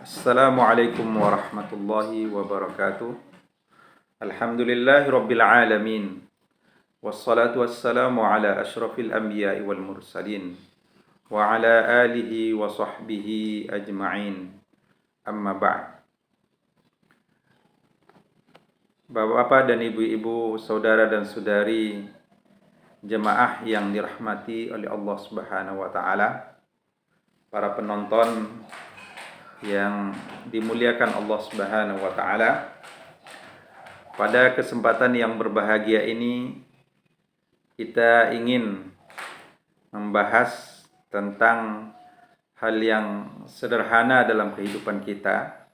Assalamualaikum warahmatullahi wabarakatuh. Alhamdulillahi rabbil alamin. Wassalatu wassalamu ala asyrafil anbiya'i wal mursalin wa ala alihi wa sahbihi ajma'in. Amma ba'd. Bapak-bapak dan ibu-ibu, saudara dan saudari jemaah yang dirahmati oleh Allah Subhanahu wa taala, para penonton yang dimuliakan Allah Subhanahu wa taala. Pada kesempatan yang berbahagia ini kita ingin membahas tentang hal yang sederhana dalam kehidupan kita,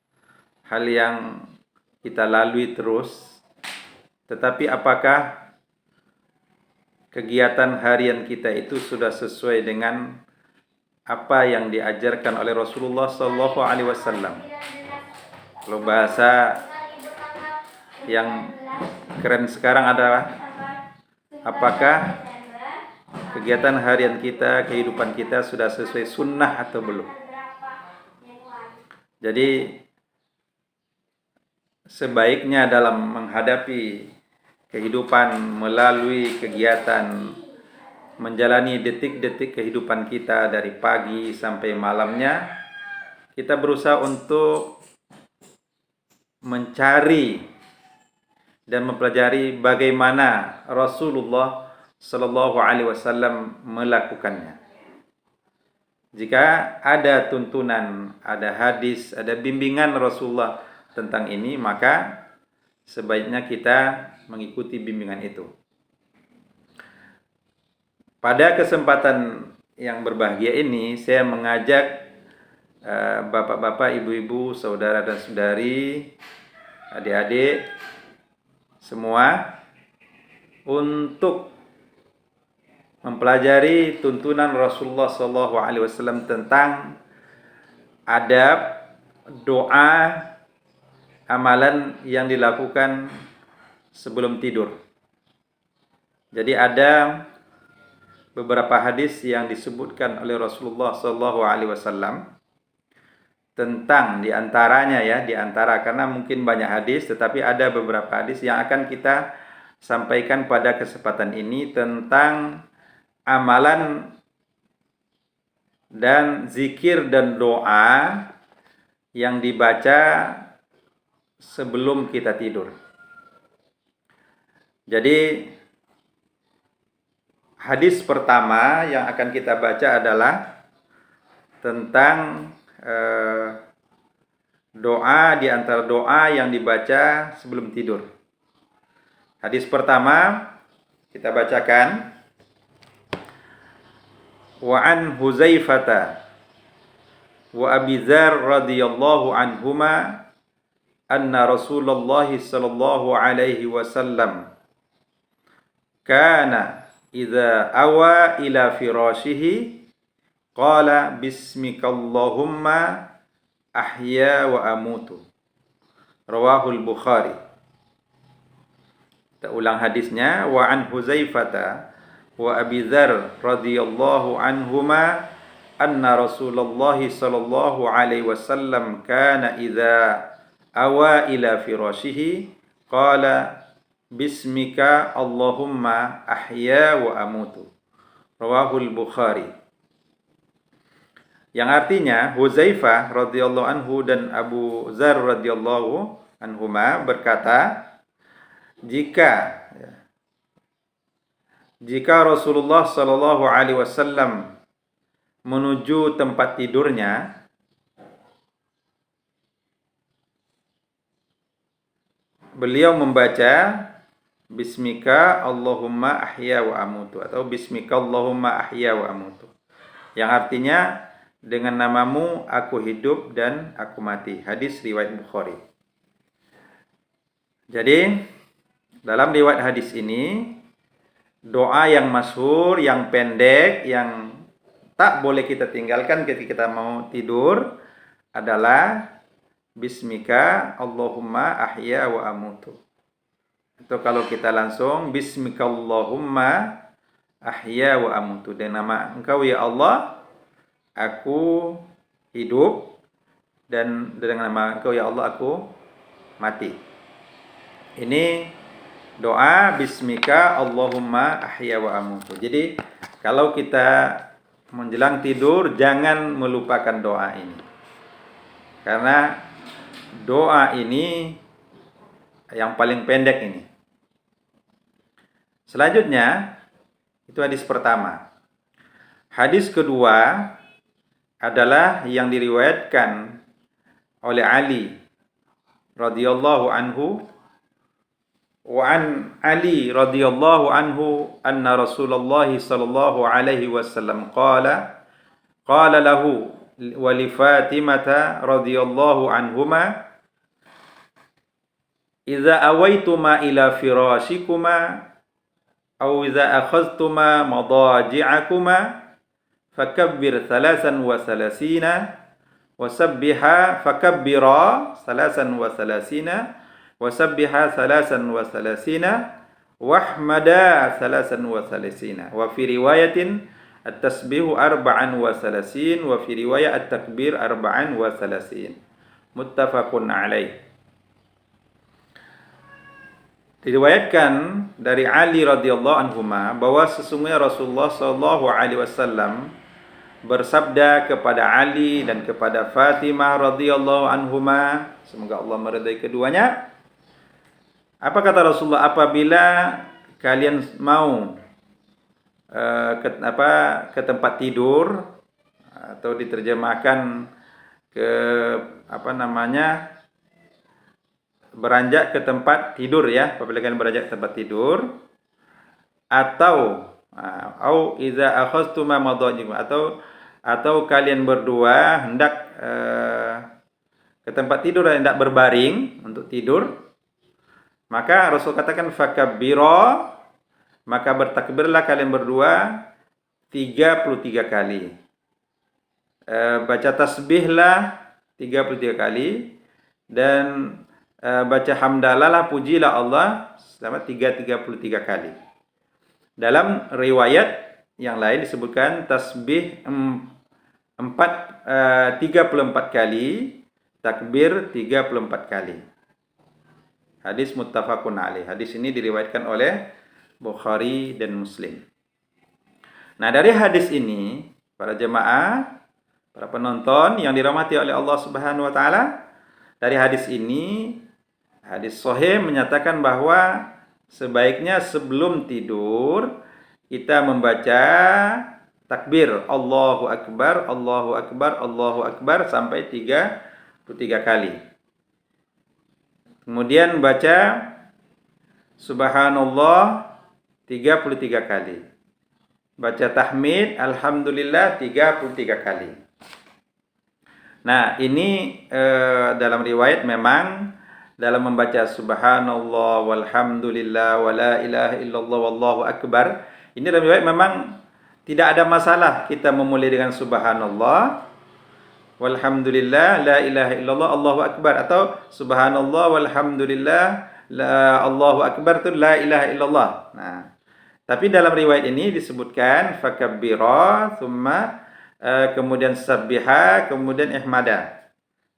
hal yang kita lalui terus, tetapi apakah kegiatan harian kita itu sudah sesuai dengan apa yang diajarkan oleh Rasulullah Sallallahu Alaihi Wasallam? Kalau bahasa yang keren sekarang adalah apakah kegiatan harian kita, kehidupan kita sudah sesuai sunnah atau belum? Jadi sebaiknya dalam menghadapi kehidupan melalui kegiatan menjalani detik-detik kehidupan kita dari pagi sampai malamnya, kita berusaha untuk mencari dan mempelajari bagaimana Rasulullah Sallallahu Alaihi Wasallam melakukannya. Jika ada tuntunan, ada hadis, ada bimbingan Rasulullah tentang ini, maka sebaiknya kita mengikuti bimbingan itu. Pada kesempatan yang berbahagia ini, saya mengajak bapak-bapak, ibu-ibu, saudara dan saudari, adik-adik semua untuk mempelajari tuntunan Rasulullah SAW tentang adab, doa, amalan yang dilakukan sebelum tidur. Jadi ada beberapa hadis yang disebutkan oleh Rasulullah SAW tentang diantara karena mungkin banyak hadis, tetapi ada beberapa hadis yang akan kita sampaikan pada kesempatan ini tentang amalan dan zikir dan doa yang dibaca sebelum kita tidur. Jadi hadis pertama yang akan kita baca adalah tentang doa di antara doa yang dibaca sebelum tidur. Hadis pertama kita bacakan. Wa an Huzaifata wa Abi Dzar radhiyallahu anhuma anna Rasulullah sallallahu alaihi wasallam kana idza awa ila firashihi qala bismikallahumma ahya wa amutu. Rawahul Bukhari. Kita ulang hadisnya. Wa an Huzaifata wa Abi Dzar radhiyallahu anhuma anna Rasulullah sallallahu alaihi wasallam kana idza awa ila firashihi qala bismika Allahumma ahya wa amutu. Rawahul Bukhari. Yang artinya Huzaifah radhiyallahu anhu dan Abu Dzar radhiyallahu anhuma berkata, jika Rasulullah sallallahu alaihi wasallam menuju tempat tidurnya, beliau membaca bismika Allahumma ahya wa amutu atau bismika Allahumma ahya wa amutu, yang artinya dengan namamu aku hidup dan aku mati. Hadis riwayat Bukhari. Jadi dalam riwayat hadis ini, doa yang masyhur, yang pendek, yang tak boleh kita tinggalkan ketika kita mau tidur adalah bismika Allahumma ahya wa amutu. Itu kalau kita langsung bismika Allahumma ahya wa amutu, dengan nama Engkau ya Allah aku hidup dan dengan nama Engkau ya Allah aku mati. Ini doa bismika Allahumma ahya wa amutu. Jadi kalau kita menjelang tidur jangan melupakan doa ini. Karena doa ini yang paling pendek ini. Selanjutnya itu hadis pertama. Hadis kedua adalah yang diriwayatkan oleh Ali radhiyallahu anhu. وعن علي رضي الله عنه أن رسول الله صلى الله عليه وسلم قال له ولفاطمة رضي الله عنهما إذا أويتما إلى فراشكما أو إذا أخذتما مضاجعكما فكبر 33 وسبحا فكبرا 33 وسبح 33 واحمدا 33 وفي رواية التسبيح 34 وفي رواية التكبير 34 متفق عليه. Diriwayatkan dari Ali radhiyallahu anhu bahwa sesungguhnya Rasulullah sallallahu alaihi wasallam bersabda kepada Ali dan kepada Fatimah radhiyallahu anhuma, semoga Allah meridai keduanya. Apa kata Rasulullah? Apabila kalian mau ke tempat tidur, atau diterjemahkan ke beranjak ke tempat tidur ya, apabila kalian beranjak ke tempat tidur, atau iza akhadtuma madajikum, atau kalian berdua hendak ke tempat tidur dan hendak berbaring untuk tidur, maka Rasul katakan fakabbira, maka bertakbirlah kalian berdua 33 kali. Baca tasbihlah 33 kali, dan baca hamdalah, pujilah Allah selama 33 kali. Dalam riwayat yang lain disebutkan tasbih 34 kali, takbir 34 kali. Hadis muttafaqun alaih. Hadis ini diriwayatkan oleh Bukhari dan Muslim. Nah, dari hadis ini, para jemaah, para penonton yang dirahmati oleh Allah Subhanahu wa taala, dari hadis ini, hadis sahih menyatakan bahwa sebaiknya sebelum tidur kita membaca takbir Allahu Akbar, Allahu Akbar, Allahu Akbar sampai 33 kali. Kemudian baca Subhanallah 33 kali. Baca tahmid Alhamdulillah 33 kali. Nah, ini dalam riwayat memang dalam membaca Subhanallah walhamdulillah wala ilaha illallah wallahu akbar, ini dalam riwayat memang tidak ada masalah kita memulai dengan Subhanallah walhamdulillah la ilaha illallah Allahu akbar, atau subhanallah walhamdulillah la Allahu akbar itu la ilaha illallah. Nah, tapi dalam riwayat ini disebutkan fakabbira thumma kemudian sabbiha kemudian ihmada.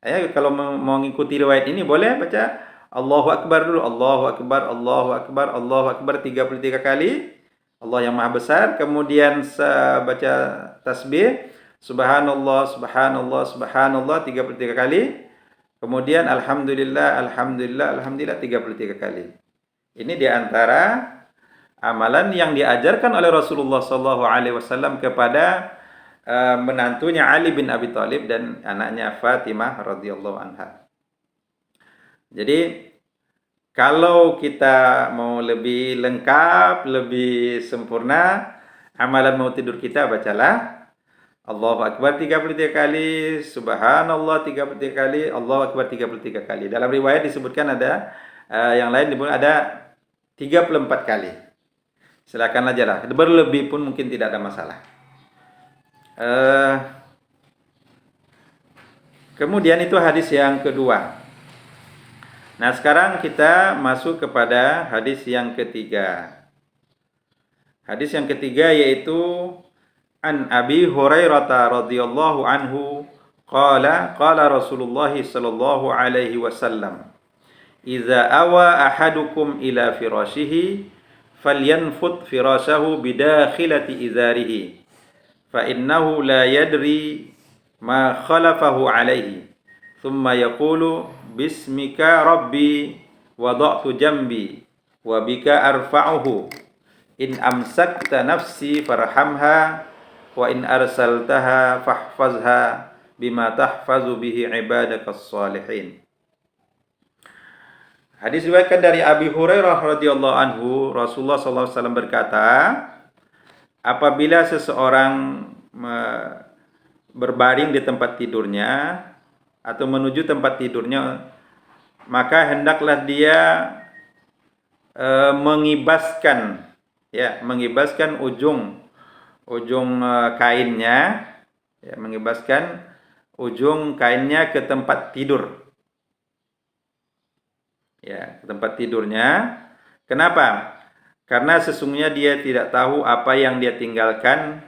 Kalau mau mengikuti riwayat ini boleh baca Allahu akbar dulu, Allahu akbar, Allahu akbar, Allahu akbar 33 kali, Allah yang maha besar, kemudian baca tasbih Subhanallah, Subhanallah, Subhanallah 33 kali. Kemudian Alhamdulillah, Alhamdulillah, Alhamdulillah 33 kali. Ini diantara amalan yang diajarkan oleh Rasulullah SAW kepada menantunya Ali bin Abi Thalib dan anaknya Fatimah radhiyallahu anha. Jadi kalau kita mau lebih lengkap, lebih sempurna amalan mau tidur kita, bacalah Allahu Akbar 33 kali, Subhanallah 33 kali, Allahu Akbar 33 kali. Dalam riwayat disebutkan ada yang lain disebutkan ada 34 kali. Silakan aja lah. Berlebih pun mungkin tidak ada masalah. Kemudian itu hadis yang kedua. Nah, sekarang kita masuk kepada hadis yang ketiga. Hadis yang ketiga yaitu An Abi Hurairah radhiyallahu anhu qala Rasulullah sallallahu alaihi wasallam, "Idza awa ahadukum ila firashihi falyanfut firashahu bidakhilati izarihi fa innahu la yadri ma khalafahu alaihi thumma yaqulu bismika rabbi wada'tu jambi wa bika arfa'uhu in amsakta nafsi farhamha wa in arsaltaha fahfazha bima tahfazu bihi ibadakas salihin." Hadis diriwayatkan dari Abi Hurairah radhiyallahu anhu, Rasulullah sallallahu alaihi wasallam berkata, apabila seseorang berbaring di tempat tidurnya atau menuju tempat tidurnya, maka hendaklah dia mengibaskan ujung kainnya, mengibaskan ujung kainnya ke tempat tidur. Ke tempat tidurnya. Kenapa? Karena sesungguhnya dia tidak tahu apa yang dia tinggalkan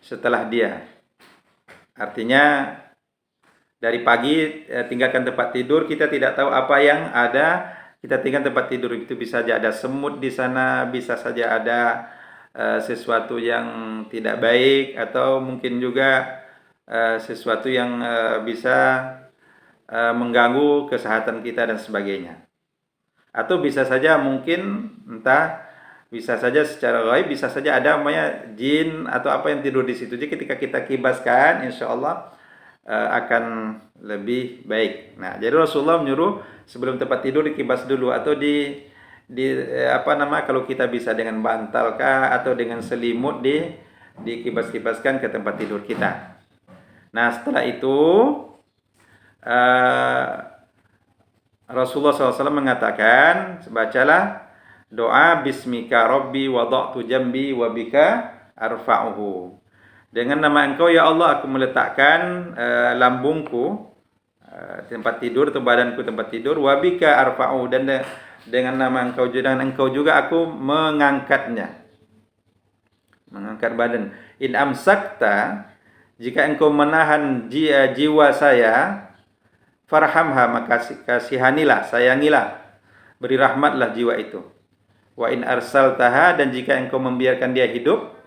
setelah dia. Artinya dari pagi tinggalkan tempat tidur, kita tidak tahu apa yang ada. Kita tinggal tempat tidur itu bisa saja ada semut di sana, bisa saja ada sesuatu yang tidak baik, atau mungkin juga sesuatu yang bisa mengganggu kesehatan kita dan sebagainya. Atau bisa saja mungkin bisa saja secara gaib, bisa saja ada namanya jin atau apa yang tidur di situ. Jadi ketika kita kibaskan, insya Allah akan lebih baik. Nah, jadi Rasulullah menyuruh sebelum tempat tidur dikibas dulu, atau kalau kita bisa dengan bantal kah atau dengan selimut dikibas-kibaskan ke tempat tidur kita. Nah, setelah itu Rasulullah SAW mengatakan, bacalah doa bismika rabbi wada'tu jambi wa bika arfa'uhu. Dengan nama engkau ya Allah aku meletakkan lambungku tempat tidur atau badanku tempat tidur, wa bika arfa'uhu, dan dengan nama engkau juga aku mengangkatnya. Mengangkat badan. In amsakta, jika engkau menahan jiwa saya, farhamha, maka kasihanilah, sayangilah, beri rahmatlah jiwa itu. Wa in arsaltaha, dan jika engkau membiarkan dia hidup,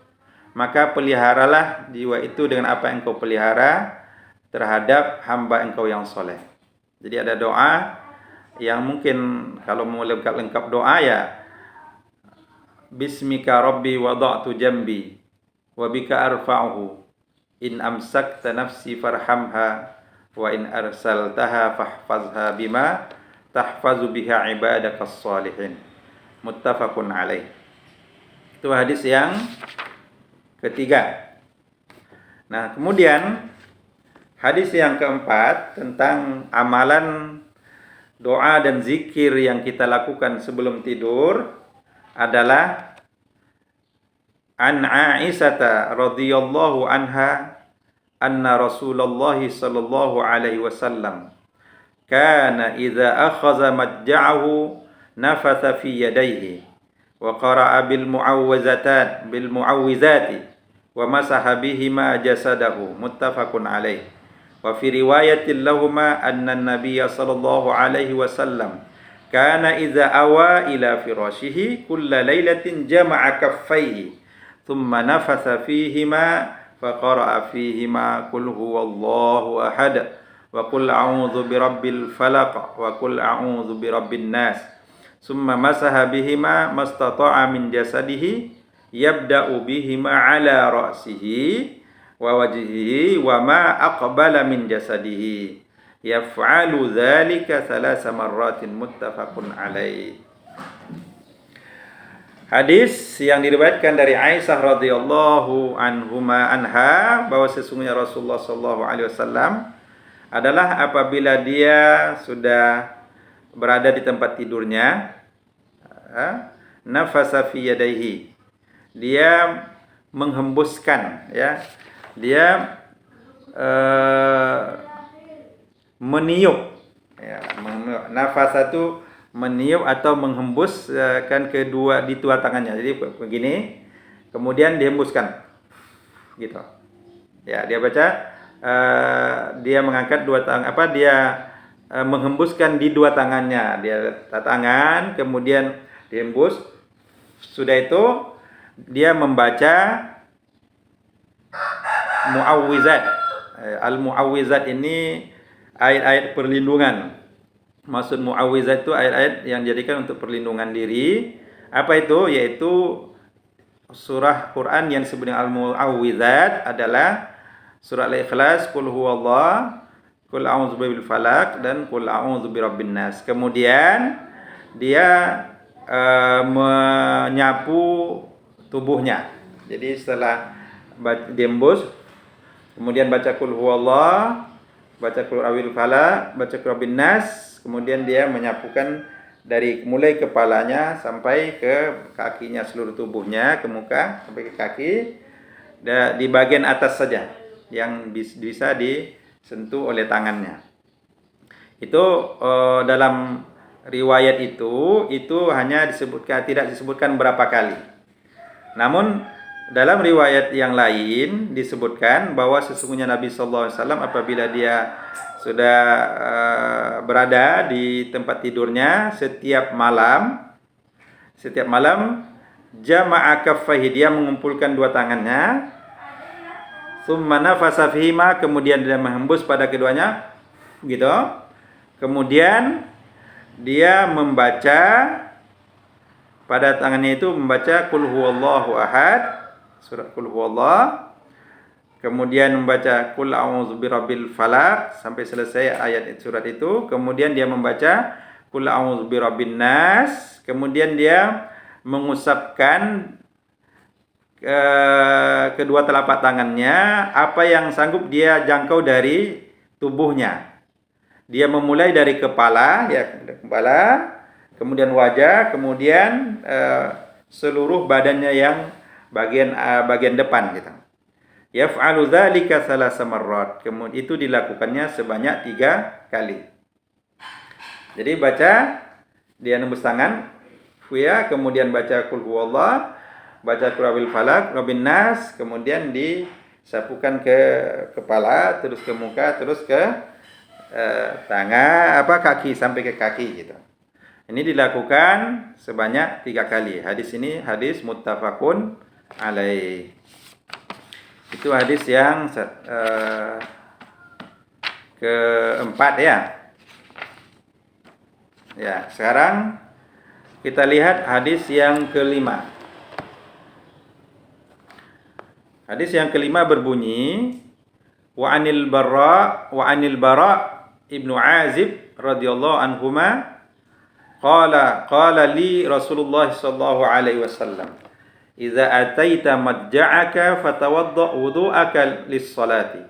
maka peliharalah jiwa itu dengan apa yang engkau pelihara terhadap hamba engkau yang soleh. Jadi ada doa yang mungkin kalau mau lengkap doa ya, bismika rabbi wada'tu jambi wa bika arfa'uhu in amsakta nafsi farhamha wa in arsaltaha fahfazha bima tahfazu biha ibadakas salihin. Muttafaqun alaih. Itu hadis yang ketiga. Nah, kemudian hadis yang keempat tentang amalan doa dan zikir yang kita lakukan sebelum tidur adalah an Aisyah radhiyallahu anha anna Rasulullah sallallahu alaihi wasallam kana idza akhadha madja'ahu nafatha fi yadayhi wa qara'a bil mu'awwizati wa masaha bihima jasadahu. Muttafaqun alaih. Wa fi riwayatin lahumma anna an-nabiy sallallahu alaihi wasallam kana idza awa ila firashihi kulla lailatin jama'a kaffaihi thumma nafatha fihima faqara'a fihima qul huwallahu ahad wa qul a'udzu birabbil falaq wa qul a'udzu birabbin nas summa masaha bihima mastata'a min jasadihi yabda'u bihima ala ra'sihi wa wajhihi wa ma aqbala min jasadihi yaf'alu dzalika 3 marratin. Muttafaqun alaih. Hadis yang diriwayatkan dari Aisyah radhiyallahu anha bahwa sesungguhnya Rasulullah sallallahu alaihi wasallam adalah apabila dia sudah berada di tempat tidurnya, nafasa fi yadayhi, dia menghembuskan, dia meniup, nafasa itu meniup atau menghembuskan di dua tangannya. Jadi begini, kemudian dihembuskan, gitu. Ya, dia baca dia mengangkat dua tangan, dia menghembuskan di dua tangannya. Dia tangan, kemudian dihembus. Sudah itu dia membaca muawwizat. Al-muawwizat ini ayat-ayat perlindungan. Maksud muawwizat itu ayat-ayat yang dijadikan untuk perlindungan diri. Apa itu? Yaitu surah Quran yang disebut dengan al-muawwizat adalah surah Al-Ikhlas, Qul huwallah, Qul a'udzu birabbil falaq, dan Qul a'udzu birabbin nas. Kemudian dia menyapu tubuhnya. Jadi setelah dihembus, kemudian baca Qul huwallah, baca Qul a'udzu falaq, baca Qul birabbin nas, kemudian dia menyapukan dari mulai kepalanya sampai ke kakinya, seluruh tubuhnya, ke muka sampai ke kaki, di bagian atas saja yang bisa disentuh oleh tangannya. Itu dalam riwayat itu hanya disebutkan, tidak disebutkan berapa kali. Namun dalam riwayat yang lain disebutkan bahwa sesungguhnya Nabi sallallahu alaihi wasallam apabila dia sudah berada di tempat tidurnya setiap malam jama'a kaffaihi, dia mengumpulkan dua tangannya, tsumma nafasa fihima, kemudian dia menghembus pada keduanya gitu. Kemudian dia membaca pada tangannya itu, membaca Qul huwallahu ahad, surat Qul huwallah, kemudian membaca Qul a'udzu birabbil falaq sampai selesai ayat surat itu, kemudian dia membaca Qul a'udzu birabbin nas, kemudian dia mengusapkan kedua telapak tangannya apa yang sanggup dia jangkau dari tubuhnya. Dia memulai dari kepala, kemudian wajah, kemudian seluruh badannya yang bagian depan gitu. Yaf'alu dzalika thalatsa marrat. Kemudian itu dilakukannya sebanyak 3 kali. Jadi baca, dia nembus tangan, kemudian baca Qul huwallah, baca Qul a'udzu falaq, rabbin nas, kemudian disapukan ke kepala, terus ke muka, terus ke tangan, kaki sampai ke kaki gitu. Ini dilakukan sebanyak 3 kali. Hadis ini hadis muttafaqun alaih. Itu hadis yang keempat ya. Ya, sekarang kita lihat hadis yang kelima. Hadis yang kelima berbunyi, wa anil bara ibnu Azib radhiyallahu anhuma qala li Rasulullah sallallahu alaihi wasallam, idza ataita madja'aka fatawadda wudu'aka lis-salati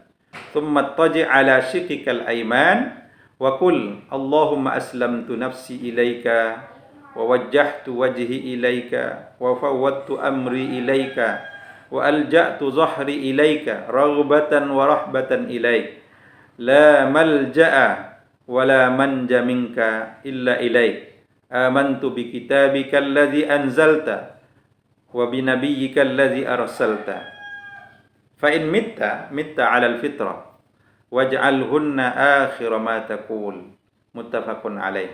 thumma ittaji' ala shiqqikal ayman wa qul Allahumma aslamtu nafsi ilaika wa wajjahtu wajhi ilaika wa fawwadtu amri ilaika wa alja'tu dhahri ilaika raghbatan wa rahbatan ilaik la malja'a wa la manja minka illa ilaik amantu bi kitabika alladhi anzalta wa bi nabiyyika alladhi arsalta fa in mitta 'ala al-fitrah waj'alhunna akhira ma taqul, muttafaqun alaih.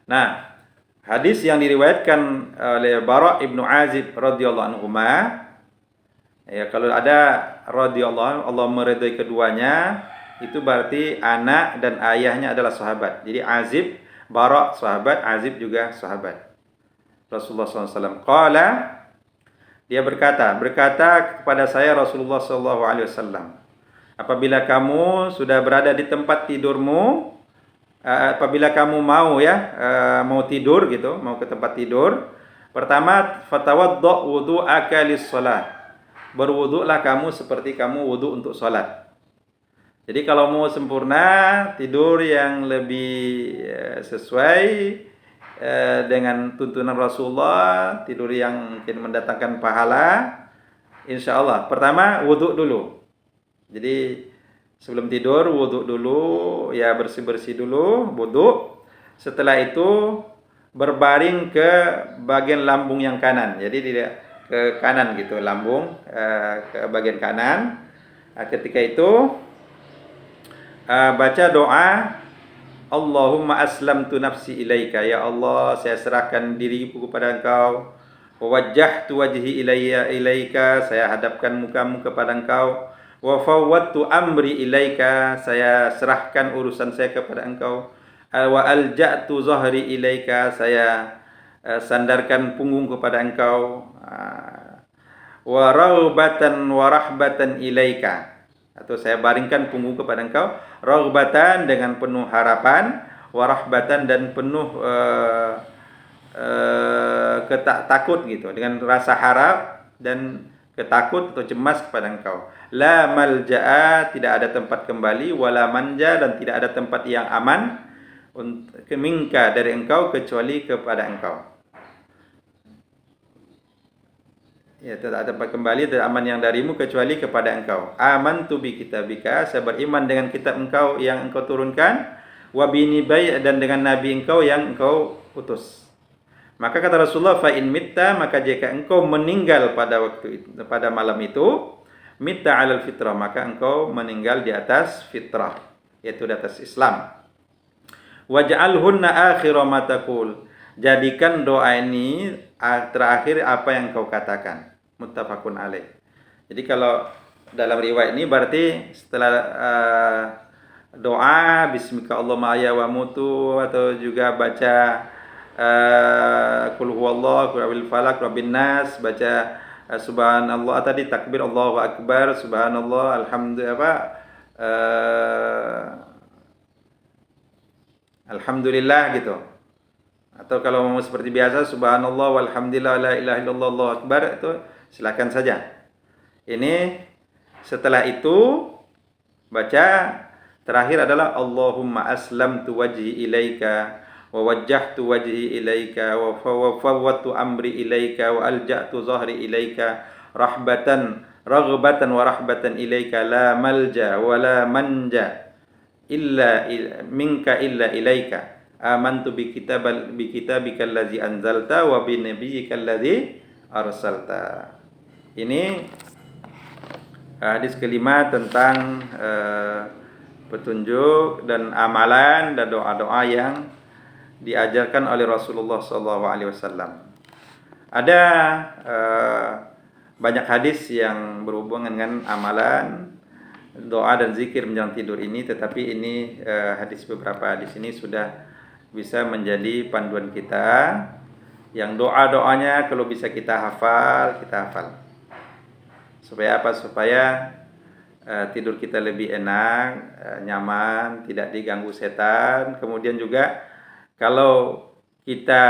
Nah, hadis yang diriwayatkan oleh Bara ibnu Azib radhiyallahu anhuma, ya kalau ada radhiyallahu, Allah meridai keduanya, itu berarti anak dan ayahnya adalah sahabat. Jadi Azib, Bara sahabat, Azib juga sahabat Rasulullah SAW. Qala, dia berkata kepada saya Rasulullah SAW, apabila kamu sudah berada di tempat tidurmu, apabila kamu mau mau tidur gitu, mau ke tempat tidur, pertama fatawadda wudu'aka lis-shalah, berwuduklah kamu seperti kamu wuduk untuk salat. Jadi kalau mau sempurna, tidur yang lebih sesuai dengan tuntunan Rasulullah, tidur yang mungkin mendatangkan pahala, insyaallah pertama wuduk dulu. Jadi sebelum tidur wuduk dulu, ya bersih-bersih dulu, wuduk. Setelah itu berbaring ke bagian lambung yang kanan. Jadi tidak ke kanan gitu, lambung ke bagian kanan. Ketika itu baca doa Allahumma aslamtu nafsi ilaika, ya Allah saya serahkan diriku kepada Engkau. Wa wajjahtu wajhi ilaika, saya hadapkan mukamu kepada Engkau. Wa fawwadtu amri ilaika, saya serahkan urusan saya kepada Engkau. Wa alja'tu zahri ilaika, saya sandarkan punggung kepada Engkau. Wa raghbatan wa rahbatan ilaika, atau saya baringkan punggung kepada Engkau, raghbatan dengan penuh harapan, warahbatan dan penuh takut gitu, dengan rasa harap dan ketakut atau cemas kepada Engkau. La malja'a, tidak ada tempat kembali, wala manja, dan tidak ada tempat yang aman minka, dari Engkau, kecuali kepada Engkau. Ya, tidak ada tempat kembali dan aman yang darimu kecuali kepada Engkau. Amantu bi kitabika, saya beriman dengan kitab Engkau yang Engkau turunkan, wa bi nibai, dan dengan nabi Engkau yang Engkau utus. Maka kata Rasulullah, fa in mitta, maka jika engkau meninggal pada waktu itu, pada malam itu, mitta alal fitrah, maka engkau meninggal di atas fitrah, yaitu di atas Islam. Waj'alhunna akhira ma taqul, jadikan doa ini terakhir apa yang kau katakan. Muttafaqun alaih. Jadi kalau dalam riwayat ini berarti setelah doa bismika Allahumma ahya wa mutu, atau juga baca qul huwallahu, qul falaq, rabbin nas, baca subhanallah, tadi takbir Allahu akbar, subhanallah, alhamdulillah gitu. Atau kalau mau seperti biasa subhanallah walhamdulillah la ilaha illallah Allahu akbar, itu silakan saja. Ini setelah itu baca terakhir adalah Allahumma aslamtu wajhi ilaika wa wajjahtu wajhi ilaika wa fawwadtu amri ilaika wa alja'tu zahri ilaika raghbatan wa rahbatan ilaika, la malja wa la manja illa minka illa ilaika. Amantu bi kitabika allazi anzalta wa bi nabiyyika allazi arsalta. Ini hadis kelima tentang petunjuk dan amalan dan doa-doa yang diajarkan oleh Rasulullah SAW. Ada banyak hadis yang berhubungan dengan amalan, doa dan zikir menjelang tidur ini, tetapi ini beberapa hadis ini sudah bisa menjadi panduan kita. Yang doa-doanya kalau bisa kita hafal. Supaya apa? Supaya tidur kita lebih enak, nyaman, tidak diganggu setan. Kemudian juga kalau kita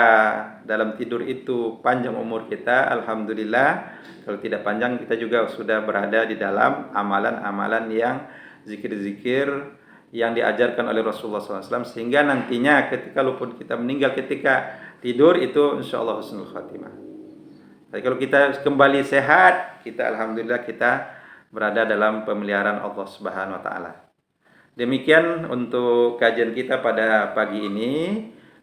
dalam tidur itu panjang umur kita, alhamdulillah. Kalau tidak panjang, kita juga sudah berada di dalam amalan-amalan yang zikir-zikir yang diajarkan oleh Rasulullah SAW, sehingga nantinya ketika walaupun kita meninggal ketika tidur itu insyaallah husnul khatimah. Tapi kalau kita kembali sehat, kita alhamdulillah kita berada dalam pemeliharaan Allah Subhanahu wa taala. Demikian untuk kajian kita pada pagi ini.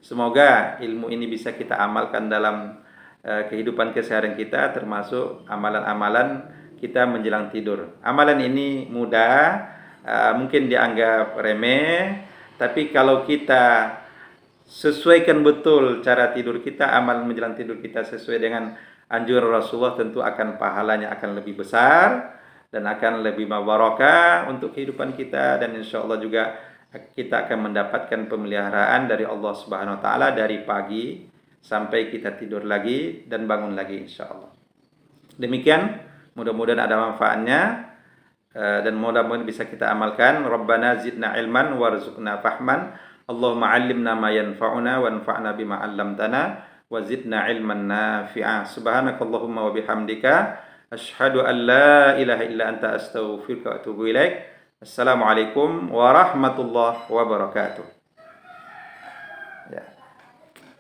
Semoga ilmu ini bisa kita amalkan dalam kehidupan keseharian kita, termasuk amalan-amalan kita menjelang tidur. Amalan ini mudah, mungkin dianggap remeh, tapi kalau kita sesuaikan betul cara tidur kita, amalan menjelang tidur kita sesuai dengan anjuran Rasulullah, tentu akan pahalanya akan lebih besar dan akan lebih barakah untuk kehidupan kita, dan insyaallah juga kita akan mendapatkan pemeliharaan dari Allah Subhanahu wa taala dari pagi sampai kita tidur lagi dan bangun lagi insyaallah. Demikian, mudah-mudahan ada manfaatnya dan mudah-mudahan bisa kita amalkan. Rabbana zidna ilman warzuqna fahman. Allahumma 'allimna ma yanfa'una wanfa'na bima 'allamtana wa zidna ilman nafi'a. Subhanakallahumma wa bihamdika asyhadu an la ilaha illa anta astaghfiruka wa atubu ilaik. Assalamualaikum warahmatullahi wabarakatuh.